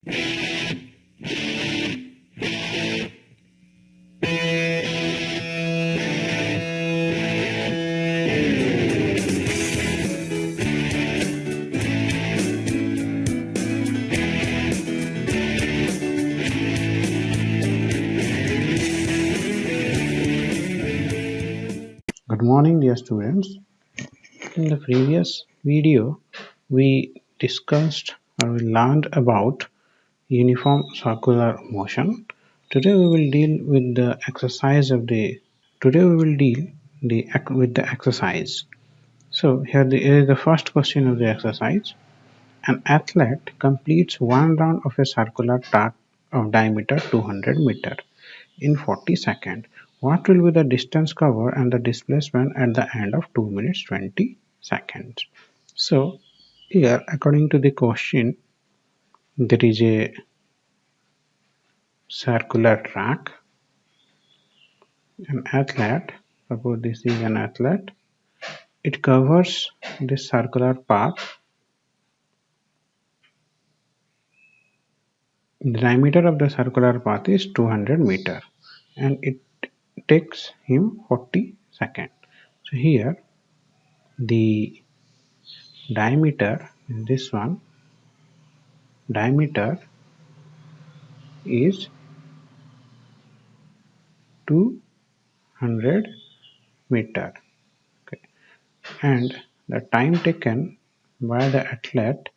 Good morning, dear students. In the previous video, we discussed or we learned about uniform circular motion. Today we will deal with the exercise of the. Today we will deal with the exercise. So here is the first question of the exercise. An athlete completes one round of a circular track of diameter 200 meter in 40 seconds. What will be the distance covered and the displacement at the end of 2 minutes 20 seconds? So here, according to the question, there is a circular track. An athlete, suppose this is an athlete, it covers this circular path. The diameter of the circular path is 200 meter and it takes him 40 seconds. So here the diameter in this one, diameter is 200 meter, okay, and the time taken by the athlete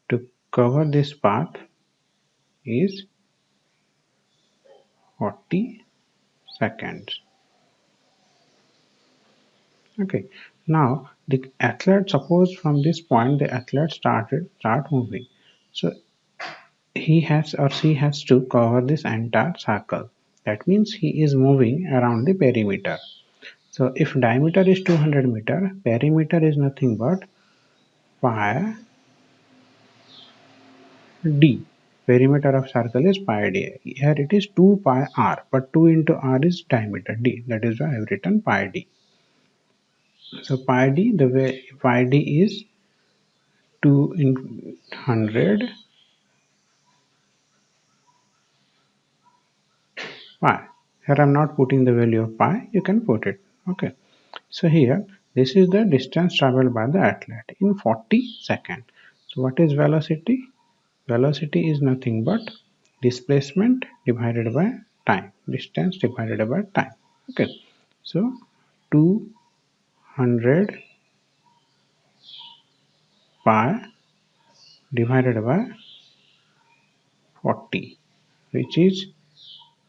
to cover this path is 40 seconds. Okay, now the athlete, suppose from this point the athlete start moving, so he has or she has to cover this entire circle. That means he is moving around the perimeter. So if diameter is 200 meter, perimeter is nothing but pi d. Perimeter of circle is pi d. Here it is 2 pi r, but 2 into r is diameter d. That is why I have written pi d. So pi d, the way pi d is 2 in 100 pi. Here I am not putting the value of pi, you can put it. Okay. So here this is the distance traveled by the athlete in 40 seconds. So what is velocity? Velocity is nothing but displacement divided by time, distance divided by time. Okay, so 200 pi divided by 40, which is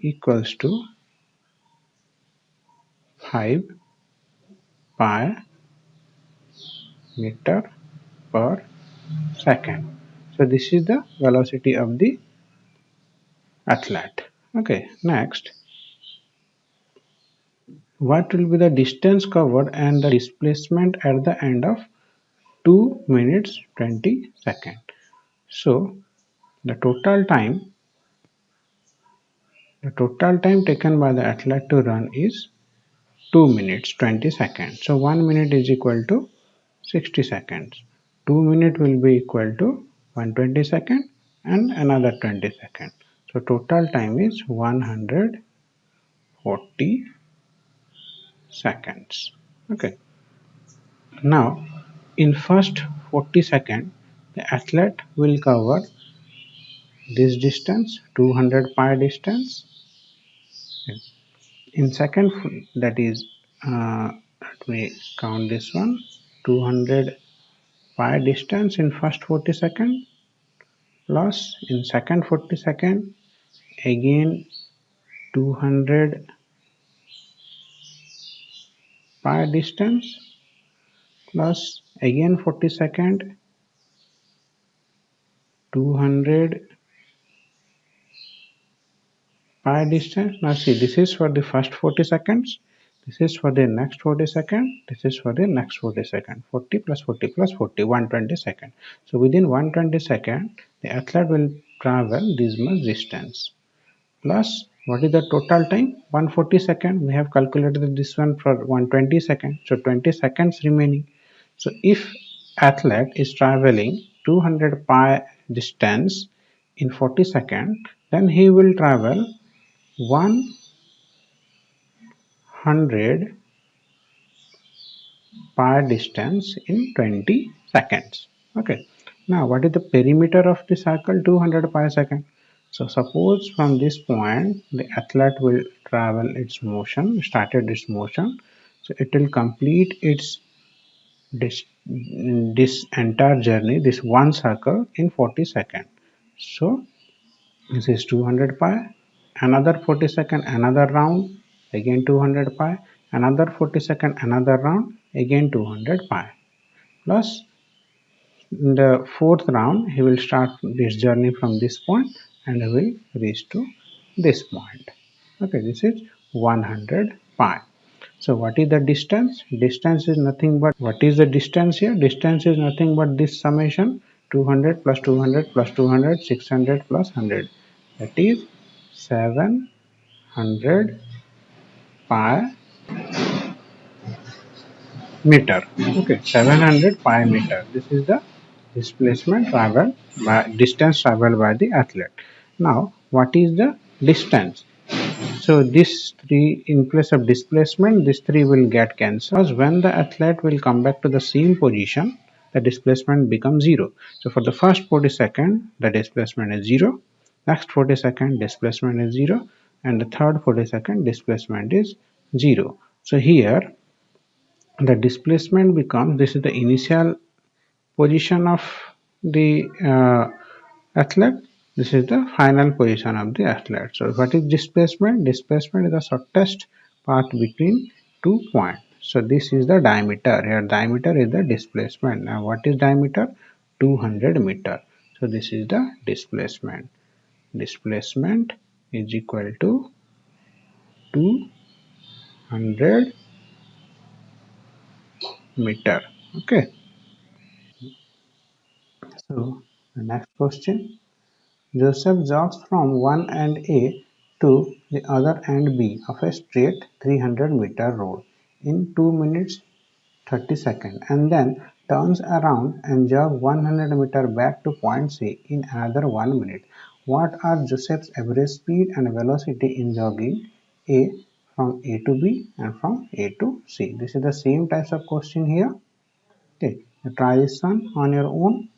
equals to 5 pi meter per second. So this is the velocity of the athlete. Okay, next, what will be the distance covered and the displacement at the end of 2 minutes 20 seconds? So the total time taken by the athlete to run is 2 minutes 20 seconds. So 1 minute is equal to 60 seconds. 2 minutes will be equal to 120 seconds and another 20 seconds. So total time is 140 seconds. Okay. Now in first 40 seconds the athlete will cover this distance 200 pi distance. In second, that is let me count this one, 200 pi distance in first 40 seconds plus in second 40 seconds again 200 pi distance plus again 40 seconds 200 pi distance. Now see, this is for the first 40 seconds, this is for the next 40 seconds, this is for the next 40 seconds. 40 plus 40 plus 40, 120 seconds. So within 120 seconds the athlete will travel this much distance plus what is the total time? 140 seconds. We have calculated this one for 120 seconds, so 20 seconds remaining. So if athlete is traveling 200 pi distance in 40 seconds, then he will travel 100 pi distance in 20 seconds. Okay. Now, what is the perimeter of the circle? 200 pi second. So, suppose from this point, the athlete will travel its motion, started its motion. So, it will complete its this entire journey, this one circle in 40 seconds. So, this is 200 pi, another 40 second, another round, again 200 pi, another 40 second, another round, again 200 pi. Plus, in the fourth round, he will start this journey from this point and he will reach to this point. Okay, this is 100 pi. So what is the distance? Distance is nothing but, what is the distance here? Distance is nothing but this summation 200 plus 200 plus 200, 600 plus 100. That is 700 pi meter. Okay, 700 pi meter. This is the displacement traveled by distance traveled by the athlete. Now, what is the distance? So this three, in place of displacement, this three will get cancelled. Because when the athlete will come back to the same position, the displacement becomes zero. So for the first 40 seconds, the displacement is zero. Next 40 seconds, displacement is zero, and the third 40 seconds, displacement is zero. So here the displacement becomes, this is the initial position of the athlete, this is the final position of the athlete. So what is displacement? Displacement is the shortest path between 2 points. So this is the diameter. Here diameter is the displacement. Now what is diameter? 200 meter. So this is the displacement. Displacement is equal to 200 meter. Okay. So the next question. Joseph jogs from one end A to the other end B of a straight 300-meter road in 2 minutes 30 seconds and then turns around and jogs 100 meters back to point C in another 1 minute. What are Joseph's average speed and velocity in jogging A from A to B and from A to C? This is the same types of question here. Okay, try this one on your own.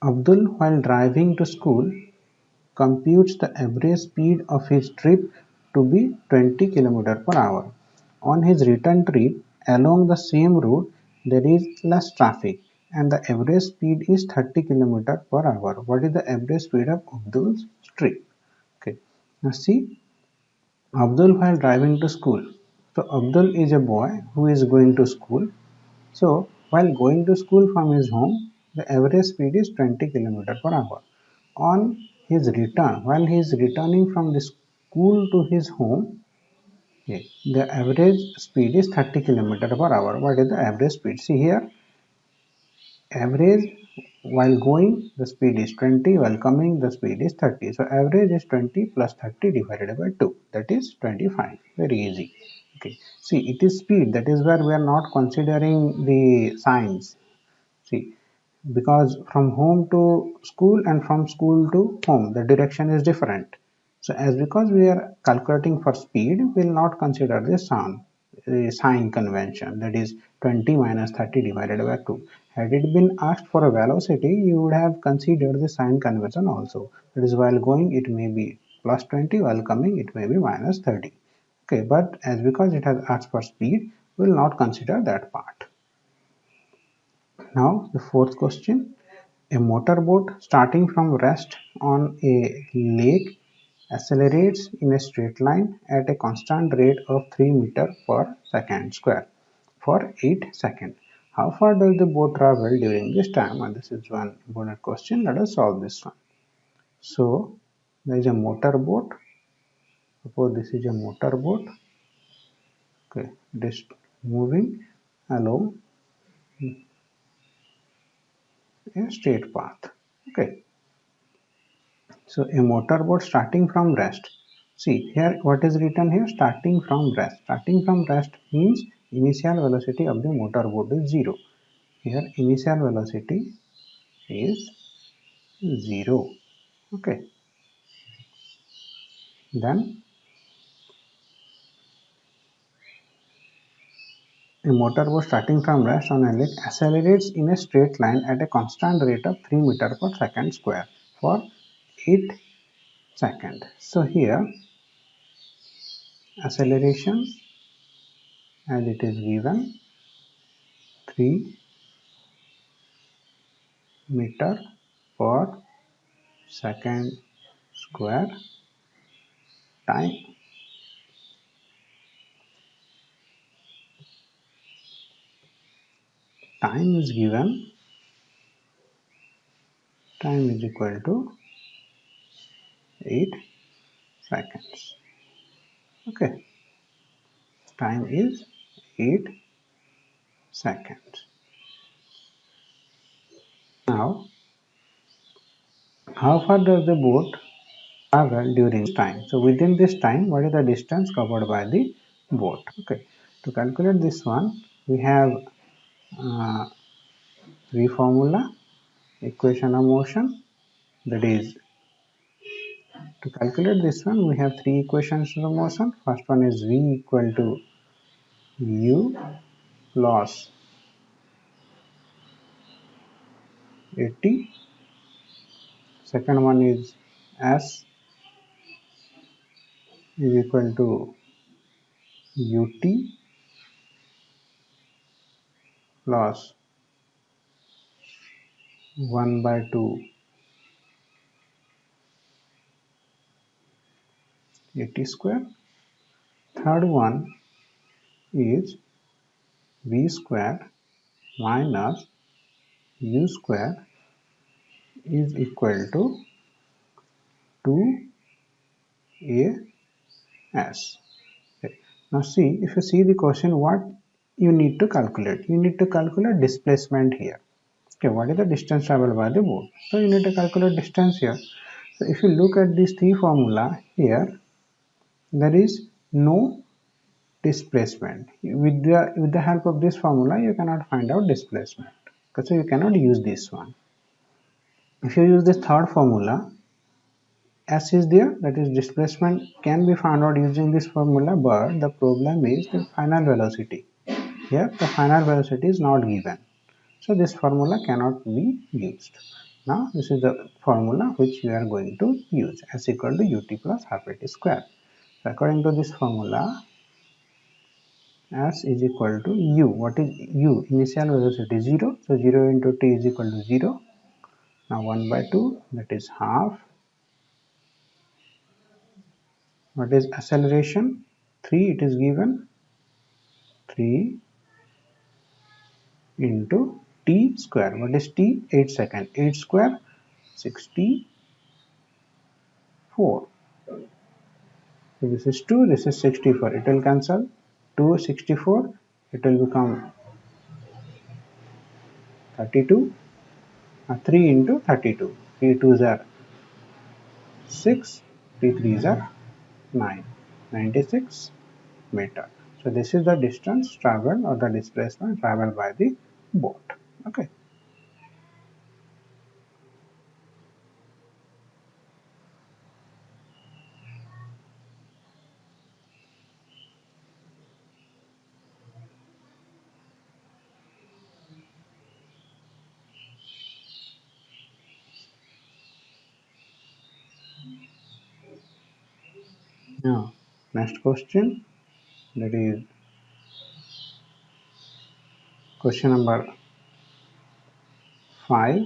Abdul, while driving to school, computes the average speed of his trip to be 20 km per hour. On his return trip along the same route, there is less traffic and the average speed is 30 km per hour. What is the average speed of Abdul's trip? Okay. Now see, Abdul while driving to school. So Abdul is a boy who is going to school. So while going to school from his home, the average speed is 20 km per hour. On his return, while he is returning from the school to his home, okay, the average speed is 30 km per hour. What is the average speed? See here, average while going the speed is 20, while coming the speed is 30. So average is 20 plus 30 divided by 2, that is 25. Very easy. Okay, see, it is speed, that is where we are not considering the signs. See, because from home to school and from school to home the direction is different. So as because we are calculating for speed, we will not consider the sign convention, that is 20 minus 30 divided by 2. Had it been asked for a velocity, you would have considered the sign convention also, that is while going it may be plus 20, while coming it may be minus 30. Okay, but as because it has asked for speed, we will not consider that part. Now the fourth question. A motorboat starting from rest on a lake accelerates in a straight line at a constant rate of 3 meters per second square for 8 seconds. How far does the boat travel during this time? And this is one important question. Let us solve this one. So there is a motorboat. Suppose this is a motorboat. Okay, it is moving along a straight path. Okay. So a motorboat starting from rest. See here what is written here, starting from rest. Starting from rest means initial velocity of the motorboat is 0. Here initial velocity is 0. Okay. Then a motorboat starting from rest on a lake accelerates in a straight line at a constant rate of 3 meter per second square for 8 seconds. So here acceleration as it is given 3 meter per second square time is given, time is equal to 8 seconds. Okay, time is 8 seconds. Now how far does the boat travel during this time? So within this time, what is the distance covered by the boat? Okay, to calculate this one, we have uh, three formula: equation of motion. That is, to calculate this one, we have three equations of motion. First one is v equal to u plus 80. Second one is s is equal to ut plus 1 by 2 80 square. Third one is v square minus u square is equal to 2as. Okay. Now see, if you see the question, what you need to calculate? You need to calculate displacement here. Okay, what is the distance traveled by the boat? So you need to calculate distance here. So if you look at these three formula here, there is no displacement. With the help of this formula, you cannot find out displacement. Okay, so you cannot use this one. If you use this third formula, S is there, that is displacement can be found out using this formula, but the problem is the final velocity. Here the final velocity is not given. So this formula cannot be used. Now this is the formula which we are going to use, S equal to ut plus half at square. So according to this formula, S is equal to u. What is u? Initial velocity 0. So 0 into t is equal to 0. Now 1 by 2, that is half. What is acceleration? 3 it is given. 3 into t square. What is t? 8 seconds. 8 square 64. So this is 2, this is 64. It will cancel. 2 64. It will become 32. 3 into 32. 3 2s are 6. 3 3s are 9. 96 meter. So this is the distance traveled or the displacement traveled by the boat. Okay. Now next question, that is question number 5.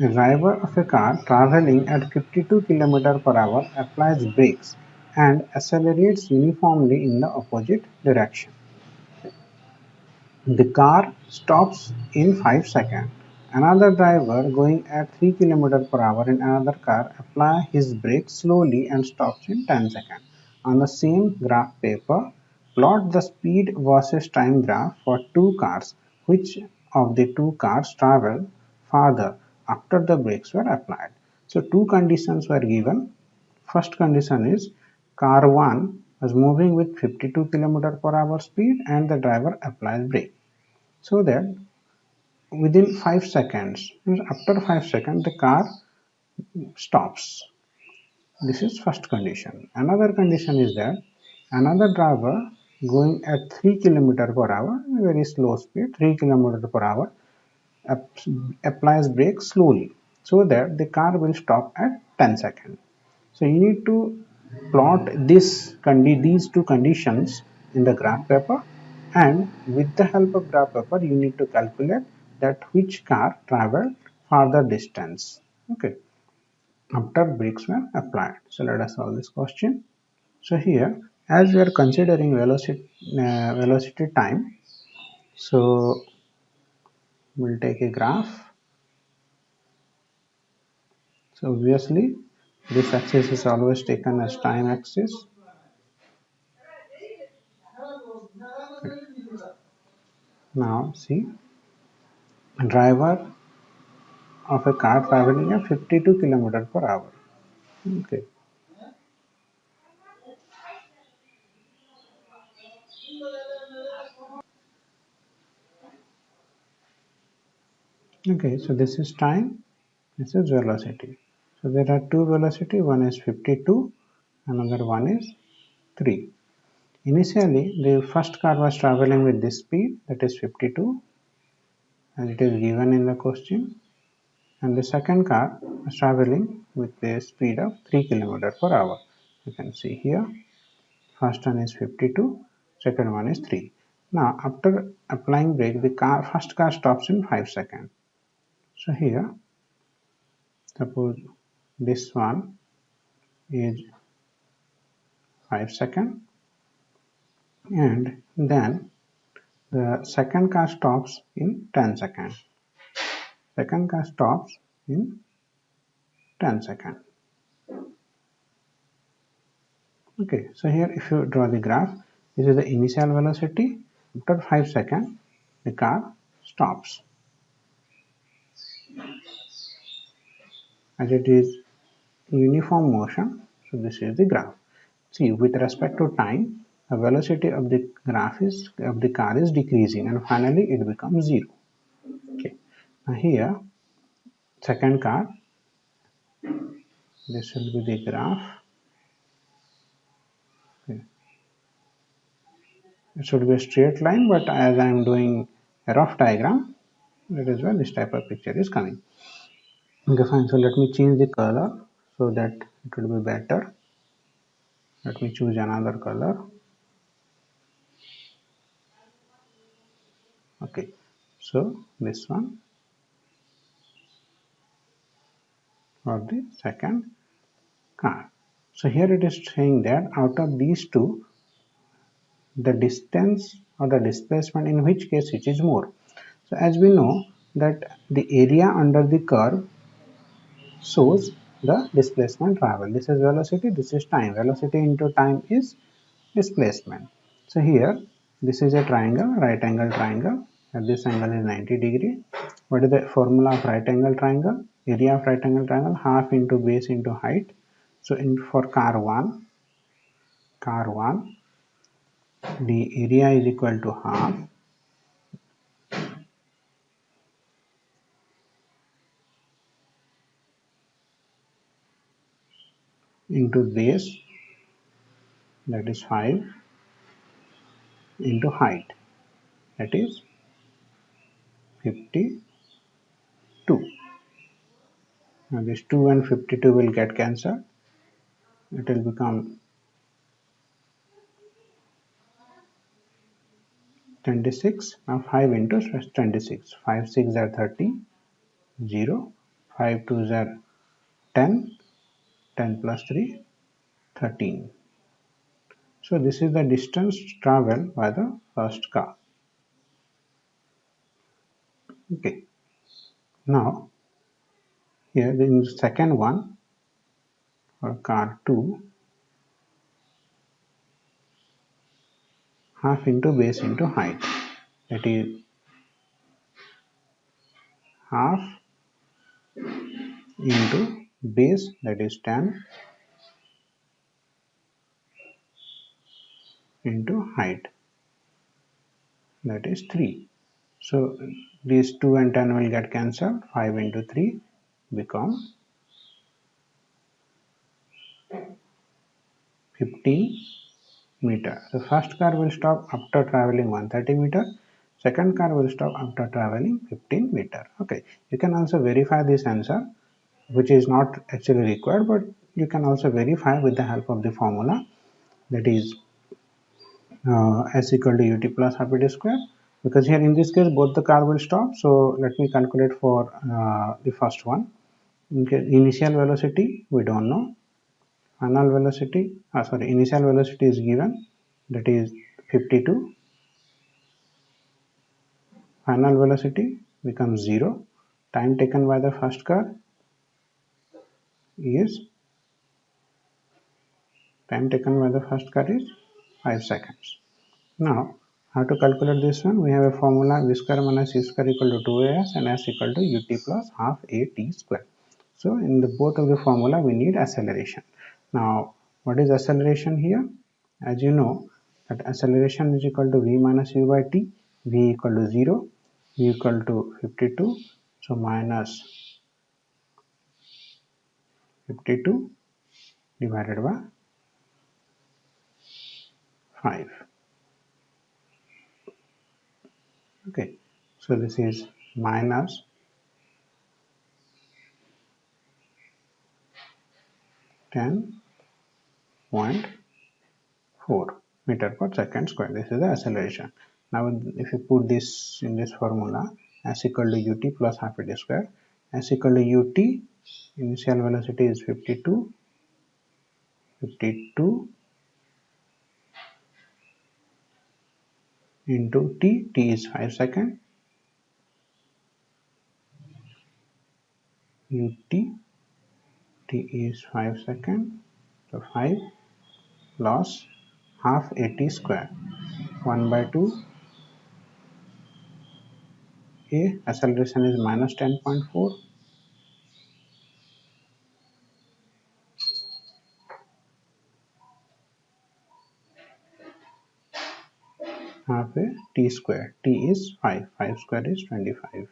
A driver of a car traveling at 52 km per hour applies brakes and accelerates uniformly in the opposite direction. The car stops in 5 seconds. Another driver going at 3 km per hour in another car applies his brakes slowly and stops in 10 seconds. On the same graph paper, plot the speed versus time graph for two cars. Which of the two cars travel farther after the brakes were applied? So two conditions were given. First condition is car 1 was moving with 52 km per hour speed and the driver applies brake. So that within 5 seconds. After 5 seconds, the car stops. This is first condition. Another condition is that another driver going at 3 kilometer per hour, very slow speed, 3 kilometer per hour, applies brake slowly so that the car will stop at 10 seconds. So you need to plot these two conditions in the graph paper, and with the help of graph paper you need to calculate that which car traveled farther distance. Okay, after brakes were applied. So let us solve this question. So here, as we are considering velocity time, so we'll take a graph. So obviously this axis is always taken as time axis. Now see, a driver of a car traveling at 52 km per hour. Okay. Okay, so this is time, this is velocity. So there are two velocity, one is 52, another one is 3. Initially, the first car was traveling with this speed, that is 52, as it is given in the question, and the second car was traveling with the speed of 3 km per hour. You can see here, first one is 52, second one is 3. Now, after applying brake, the first car stops in 5 seconds. So here, suppose this one is 5 seconds, and then the second car stops in 10 seconds. Second car stops in 10 seconds. Okay, so here if you draw the graph, this is the initial velocity. After 5 seconds, the car stops. As it is uniform motion, so this is the graph. See, with respect to time, the velocity of the car is decreasing, and finally it becomes 0. Okay, now here second car, this will be the graph. Okay. It should be a straight line, but as I am doing a rough diagram, that is why this type of picture is coming. Okay, fine. So let me change the color so that it will be better. Let me choose another color. Okay, so this one for the second car. So here it is saying that out of these two, the distance or the displacement, in which case it is more. So as we know that the area under the curve shows the displacement travel. This is velocity, this is time. Velocity into time is displacement. So here this is a triangle, right angle triangle, and this angle is 90 degree. What is the formula of right angle triangle? Area of right angle triangle, half into base into height. So in for car 1, the area is equal to half into base, that is 5, into height, that is 52. Now this 2 and 52 will get cancelled. It will become 26. Now 5 into 26. 5 6 are 30. 0. 5 2 are 10. 10 plus 3, 13. So this is the distance traveled by the first car. Okay. Now here in the second one, for car 2, half into base into height. That is half into base, that is 10, into height, that is 3. So these 2 and 10 will get cancelled. 5 into 3 become 15 meter. The first car will stop after traveling 130 meter. Second car will stop after traveling 15 meter. Okay, you can also verify this answer, which is not actually required, but you can also verify with the help of the formula, that is s equal to ut plus rpd square, because here in this case both the car will stop. So let me calculate for the first one. Okay, initial velocity we don't know, final velocity initial velocity is given, that is 52, final velocity becomes 0, time taken by the first car is 5 seconds. Now, how to calculate this one? We have a formula: v square minus c square equal to 2as and s equal to ut plus half a t square. So, in the both of the formula, we need acceleration. Now, what is acceleration here? As you know, that acceleration is equal to v minus u by t, v equal to 0, v equal to 52, so minus 52 divided by 5. Okay, so this is minus 10.4 meter per second square. This is the acceleration. Now, if you put this in this formula, s equal to ut plus half a t square, s equal to ut, initial velocity is 52, 52 into t, t is 5 second, ut, t is 5 second, so 5 loss half a t square, 1 by 2, a acceleration is minus 10.4, half a t square, t is 5, 5 square is 25.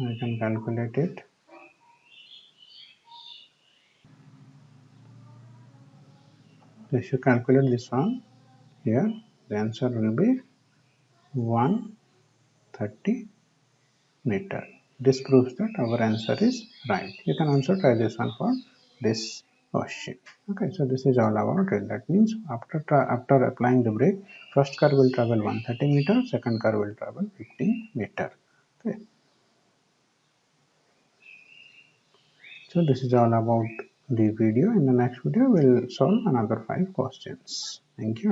I can calculate it. So if you calculate this one here, the answer will be 130 meter. This proves that our answer is right. You can also try this one for this question. Okay, so this is all about it. That means after applying the brake, first car will travel 130 meter, second car will travel 15 meter. Okay, so this is all about the video. In the next video, we'll solve another 5 questions. Thank you.